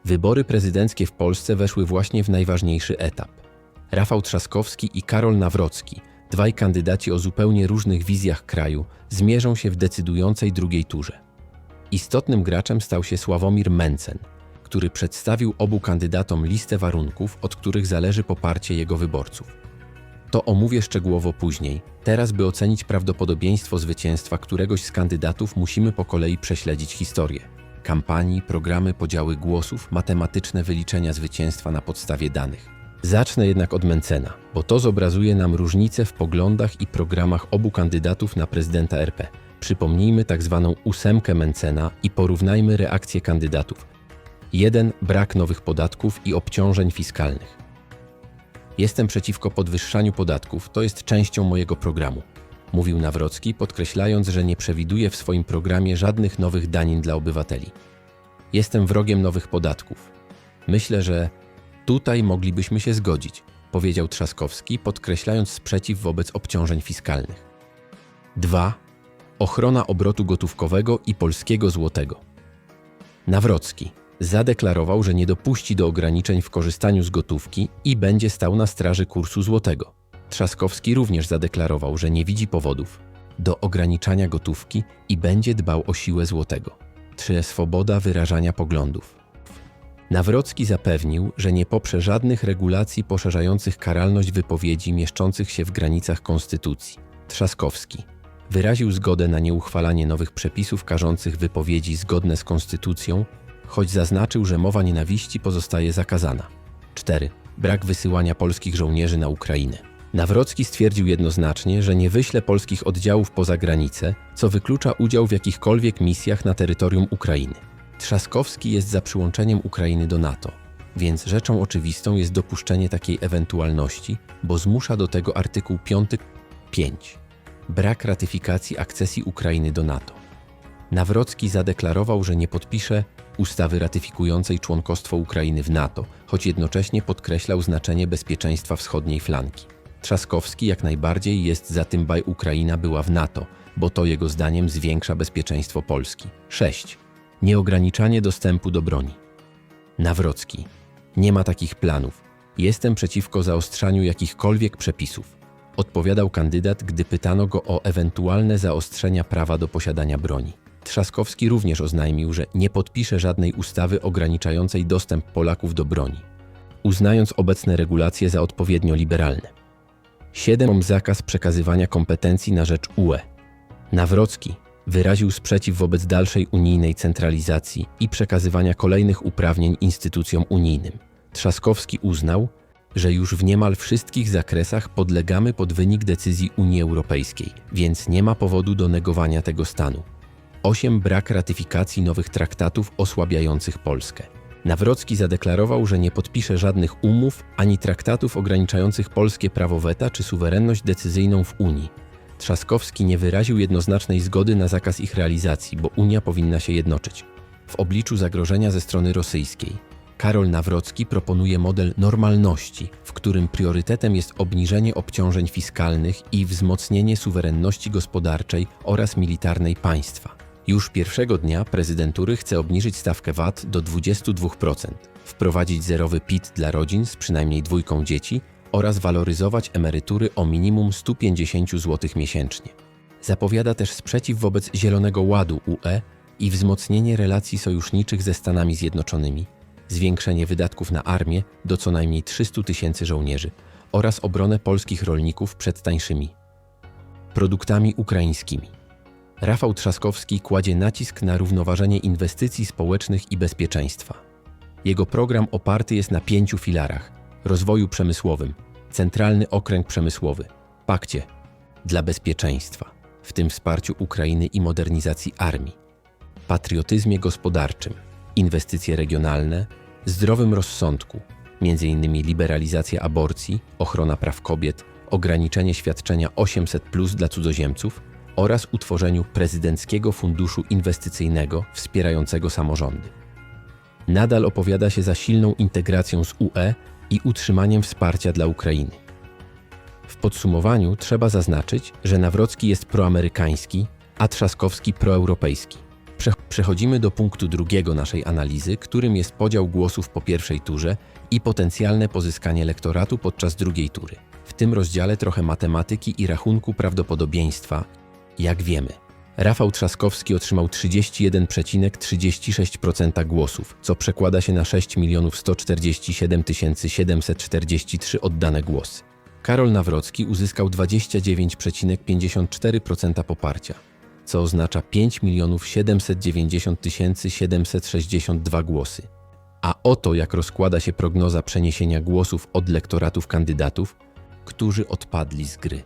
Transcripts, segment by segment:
Wybory prezydenckie w Polsce weszły właśnie w najważniejszy etap. Rafał Trzaskowski i Karol Nawrocki, dwaj kandydaci o zupełnie różnych wizjach kraju, zmierzą się w decydującej drugiej turze. Istotnym graczem stał się Sławomir Mencen, który przedstawił obu kandydatom listę warunków, od których zależy poparcie jego wyborców. To omówię szczegółowo później. Teraz, by ocenić prawdopodobieństwo zwycięstwa któregoś z kandydatów, musimy po kolei prześledzić historię kampanii, programy, podziały głosów, matematyczne wyliczenia zwycięstwa na podstawie danych. Zacznę jednak od Mencena, bo to zobrazuje nam różnice w poglądach i programach obu kandydatów na prezydenta RP. Przypomnijmy tak zwaną ósemkę Mencena i porównajmy reakcje kandydatów. 1. Brak nowych podatków i obciążeń fiskalnych. Jestem przeciwko podwyższaniu podatków, to jest częścią mojego programu, mówił Nawrocki, podkreślając, że nie przewiduje w swoim programie żadnych nowych danin dla obywateli. Jestem wrogiem nowych podatków. Myślę, że tutaj moglibyśmy się zgodzić, powiedział Trzaskowski, podkreślając sprzeciw wobec obciążeń fiskalnych. 2. Ochrona obrotu gotówkowego i polskiego złotego. Nawrocki zadeklarował, że nie dopuści do ograniczeń w korzystaniu z gotówki i będzie stał na straży kursu złotego. Trzaskowski również zadeklarował, że nie widzi powodów do ograniczania gotówki i będzie dbał o siłę złotego. 3. Swoboda wyrażania poglądów. Nawrocki zapewnił, że nie poprze żadnych regulacji poszerzających karalność wypowiedzi mieszczących się w granicach konstytucji. Trzaskowski wyraził zgodę na nieuchwalanie nowych przepisów karzących wypowiedzi zgodne z konstytucją, choć zaznaczył, że mowa nienawiści pozostaje zakazana. 4. Brak wysyłania polskich żołnierzy na Ukrainę. Nawrocki stwierdził jednoznacznie, że nie wyśle polskich oddziałów poza granicę, co wyklucza udział w jakichkolwiek misjach na terytorium Ukrainy. Trzaskowski jest za przyłączeniem Ukrainy do NATO, więc rzeczą oczywistą jest dopuszczenie takiej ewentualności, bo zmusza do tego artykuł 5. Brak ratyfikacji akcesji Ukrainy do NATO. Nawrocki zadeklarował, że nie podpisze ustawy ratyfikującej członkostwo Ukrainy w NATO, choć jednocześnie podkreślał znaczenie bezpieczeństwa wschodniej flanki. Trzaskowski jak najbardziej jest za tym, by Ukraina była w NATO, bo to jego zdaniem zwiększa bezpieczeństwo Polski. 6. Nieograniczanie dostępu do broni. Nawrocki: nie ma takich planów. Jestem przeciwko zaostrzaniu jakichkolwiek przepisów, odpowiadał kandydat, gdy pytano go o ewentualne zaostrzenia prawa do posiadania broni. Trzaskowski również oznajmił, że nie podpisze żadnej ustawy ograniczającej dostęp Polaków do broni, uznając obecne regulacje za odpowiednio liberalne. 7. Zakaz przekazywania kompetencji na rzecz UE. Nawrocki wyraził sprzeciw wobec dalszej unijnej centralizacji i przekazywania kolejnych uprawnień instytucjom unijnym. Trzaskowski uznał, że już w niemal wszystkich zakresach podlegamy pod wynik decyzji Unii Europejskiej, więc nie ma powodu do negowania tego stanu. 8. Brak ratyfikacji nowych traktatów osłabiających Polskę. Nawrocki zadeklarował, że nie podpisze żadnych umów ani traktatów ograniczających polskie prawo weta czy suwerenność decyzyjną w Unii. Trzaskowski nie wyraził jednoznacznej zgody na zakaz ich realizacji, bo Unia powinna się jednoczyć. W obliczu zagrożenia ze strony rosyjskiej Karol Nawrocki proponuje model normalności, w którym priorytetem jest obniżenie obciążeń fiskalnych i wzmocnienie suwerenności gospodarczej oraz militarnej państwa. Już pierwszego dnia prezydentury chce obniżyć stawkę VAT do 22%, wprowadzić zerowy PIT dla rodzin z przynajmniej 2 dzieci oraz waloryzować emerytury o minimum 150 zł miesięcznie. Zapowiada też sprzeciw wobec Zielonego Ładu UE i wzmocnienie relacji sojuszniczych ze Stanami Zjednoczonymi, zwiększenie wydatków na armię do co najmniej 300 000 żołnierzy oraz obronę polskich rolników przed tańszymi produktami ukraińskimi. Rafał Trzaskowski kładzie nacisk na równoważenie inwestycji społecznych i bezpieczeństwa. Jego program oparty jest na 5 filarach: rozwoju przemysłowym, centralny okręg przemysłowy, pakcie dla bezpieczeństwa, w tym wsparciu Ukrainy i modernizacji armii, patriotyzmie gospodarczym, inwestycje regionalne, zdrowym rozsądku, m.in. liberalizacja aborcji, ochrona praw kobiet, ograniczenie świadczenia 800+ dla cudzoziemców oraz utworzeniu prezydenckiego funduszu inwestycyjnego wspierającego samorządy. Nadal opowiada się za silną integracją z UE i utrzymaniem wsparcia dla Ukrainy. W podsumowaniu trzeba zaznaczyć, że Nawrocki jest proamerykański, a Trzaskowski proeuropejski. Przechodzimy do punktu drugiego naszej analizy, którym jest podział głosów po pierwszej turze i potencjalne pozyskanie elektoratu podczas drugiej tury. W tym rozdziale trochę matematyki i rachunku prawdopodobieństwa. Jak wiemy, Rafał Trzaskowski otrzymał 31,36% głosów, co przekłada się na 6 147 743 oddane głosy. Karol Nawrocki uzyskał 29,54% poparcia, co oznacza 5 790 762 głosy. A oto jak rozkłada się prognoza przeniesienia głosów od lektoratów kandydatów, którzy odpadli z gry.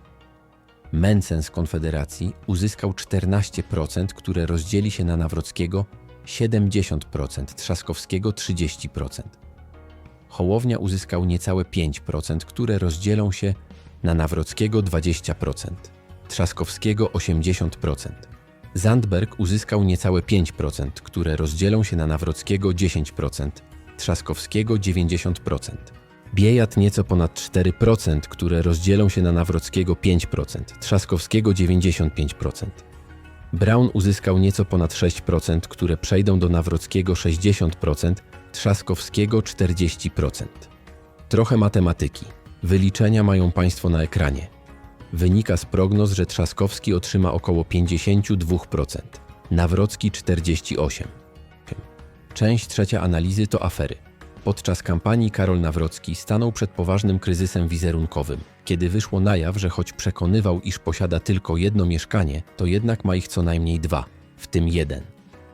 Mencen z Konfederacji uzyskał 14%, które rozdzieli się na Nawrockiego 70%, Trzaskowskiego 30%. Hołownia uzyskał niecałe 5%, które rozdzielą się na Nawrockiego 20%, Trzaskowskiego 80%. Zandberg uzyskał niecałe 5%, które rozdzielą się na Nawrockiego 10%, Trzaskowskiego 90%. Biejat nieco ponad 4%, które rozdzielą się na Nawrockiego 5%, Trzaskowskiego 95%. Braun uzyskał nieco ponad 6%, które przejdą do Nawrockiego 60%, Trzaskowskiego 40%. Trochę matematyki. Wyliczenia mają Państwo na ekranie. Wynika z prognoz, że Trzaskowski otrzyma około 52%, Nawrocki 48%. Część trzecia analizy to afery. Podczas kampanii Karol Nawrocki stanął przed poważnym kryzysem wizerunkowym, kiedy wyszło na jaw, że choć przekonywał, iż posiada tylko jedno mieszkanie, to jednak ma ich co najmniej dwa, w tym jeden.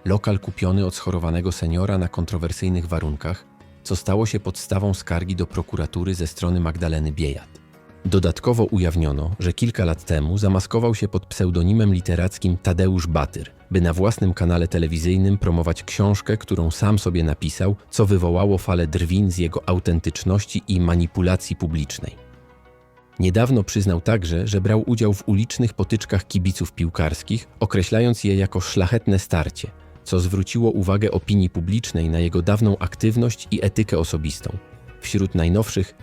Lokal kupiony od schorowanego seniora na kontrowersyjnych warunkach, co stało się podstawą skargi do prokuratury ze strony Magdaleny Biejat. Dodatkowo ujawniono, że kilka lat temu zamaskował się pod pseudonimem literackim Tadeusz Batyr, by na własnym kanale telewizyjnym promować książkę, którą sam sobie napisał, co wywołało falę drwin z jego autentyczności i manipulacji publicznej. Niedawno przyznał także, że brał udział w ulicznych potyczkach kibiców piłkarskich, określając je jako szlachetne starcie, co zwróciło uwagę opinii publicznej na jego dawną aktywność i etykę osobistą. Wśród najnowszych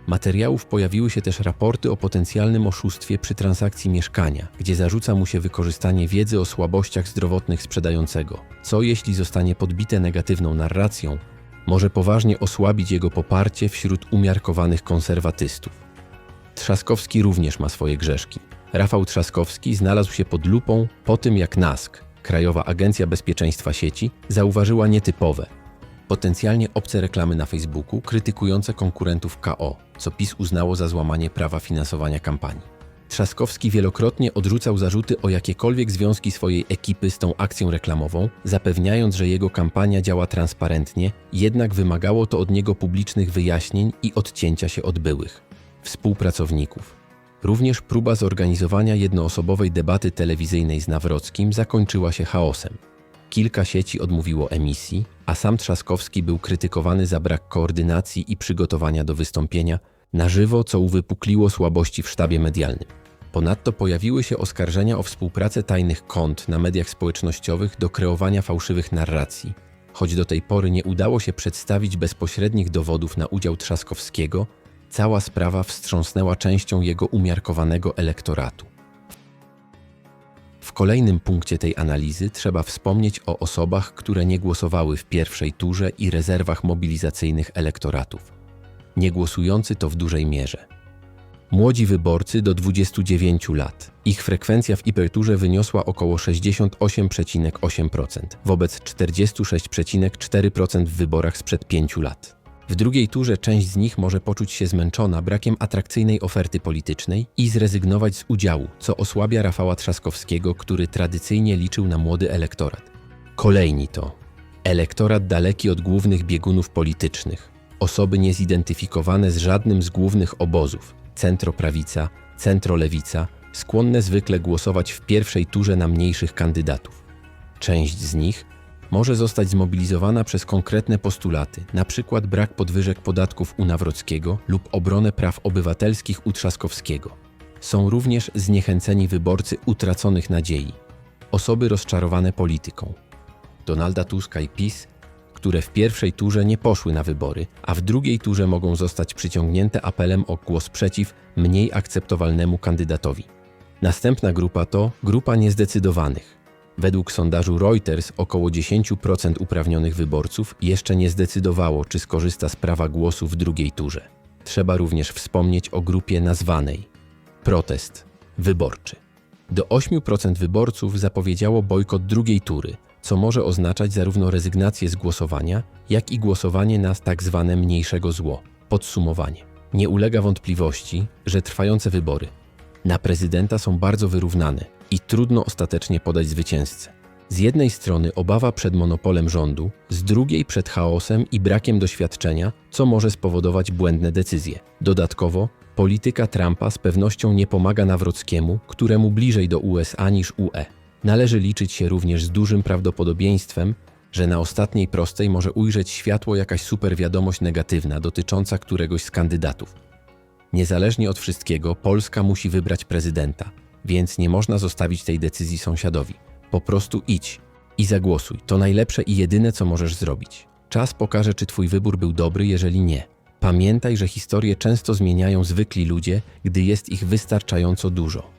materiałów pojawiły się też raporty o potencjalnym oszustwie przy transakcji mieszkania, gdzie zarzuca mu się wykorzystanie wiedzy o słabościach zdrowotnych sprzedającego, co jeśli zostanie podbite negatywną narracją, może poważnie osłabić jego poparcie wśród umiarkowanych konserwatystów. Trzaskowski również ma swoje grzeszki. Rafał Trzaskowski znalazł się pod lupą po tym, jak NASK, Krajowa Agencja Bezpieczeństwa Sieci, zauważyła nietypowe, potencjalnie obce reklamy na Facebooku krytykujące konkurentów KO, co PiS uznało za złamanie prawa finansowania kampanii. Trzaskowski wielokrotnie odrzucał zarzuty o jakiekolwiek związki swojej ekipy z tą akcją reklamową, zapewniając, że jego kampania działa transparentnie, jednak wymagało to od niego publicznych wyjaśnień i odcięcia się od byłych współpracowników. Również próba zorganizowania jednoosobowej debaty telewizyjnej z Nawrockim zakończyła się chaosem. Kilka sieci odmówiło emisji, a sam Trzaskowski był krytykowany za brak koordynacji i przygotowania do wystąpienia na żywo, co uwypukliło słabości w sztabie medialnym. Ponadto pojawiły się oskarżenia o współpracę tajnych kont na mediach społecznościowych do kreowania fałszywych narracji. Choć do tej pory nie udało się przedstawić bezpośrednich dowodów na udział Trzaskowskiego, cała sprawa wstrząsnęła częścią jego umiarkowanego elektoratu. W kolejnym punkcie tej analizy trzeba wspomnieć o osobach, które nie głosowały w pierwszej turze i rezerwach mobilizacyjnych elektoratów. Niegłosujący to w dużej mierze młodzi wyborcy do 29 lat. Ich frekwencja w turze wyniosła około 68,8% wobec 46,4% w wyborach sprzed 5 lat. W drugiej turze część z nich może poczuć się zmęczona brakiem atrakcyjnej oferty politycznej i zrezygnować z udziału, co osłabia Rafała Trzaskowskiego, który tradycyjnie liczył na młody elektorat. Kolejni to elektorat daleki od głównych biegunów politycznych, osoby niezidentyfikowane z żadnym z głównych obozów, centroprawica, centrolewica, skłonne zwykle głosować w pierwszej turze na mniejszych kandydatów. Część z nich może zostać zmobilizowana przez konkretne postulaty, np. brak podwyżek podatków u Nawrockiego lub obronę praw obywatelskich u Trzaskowskiego. Są również zniechęceni wyborcy utraconych nadziei, osoby rozczarowane polityką Donalda Tuska i PiS, które w pierwszej turze nie poszły na wybory, a w drugiej turze mogą zostać przyciągnięte apelem o głos przeciw mniej akceptowalnemu kandydatowi. Następna grupa to grupa niezdecydowanych. Według sondażu Reuters około 10% uprawnionych wyborców jeszcze nie zdecydowało, czy skorzysta z prawa głosu w drugiej turze. Trzeba również wspomnieć o grupie nazwanej protest wyborczy. Do 8% wyborców zapowiedziało bojkot drugiej tury, co może oznaczać zarówno rezygnację z głosowania, jak i głosowanie na tak zwane mniejszego zło. Podsumowanie. Nie ulega wątpliwości, że trwające wybory na prezydenta są bardzo wyrównane i trudno ostatecznie podać zwycięzcę. Z jednej strony obawa przed monopolem rządu, z drugiej przed chaosem i brakiem doświadczenia, co może spowodować błędne decyzje. Dodatkowo, polityka Trumpa z pewnością nie pomaga Nawrockiemu, któremu bliżej do USA niż UE. Należy liczyć się również z dużym prawdopodobieństwem, że na ostatniej prostej może ujrzeć światło jakaś super wiadomość negatywna dotycząca któregoś z kandydatów. Niezależnie od wszystkiego, Polska musi wybrać prezydenta, więc nie można zostawić tej decyzji sąsiadowi. Po prostu idź i zagłosuj. To najlepsze i jedyne, co możesz zrobić. Czas pokaże, czy twój wybór był dobry, jeżeli nie. Pamiętaj, że historię często zmieniają zwykli ludzie, gdy jest ich wystarczająco dużo.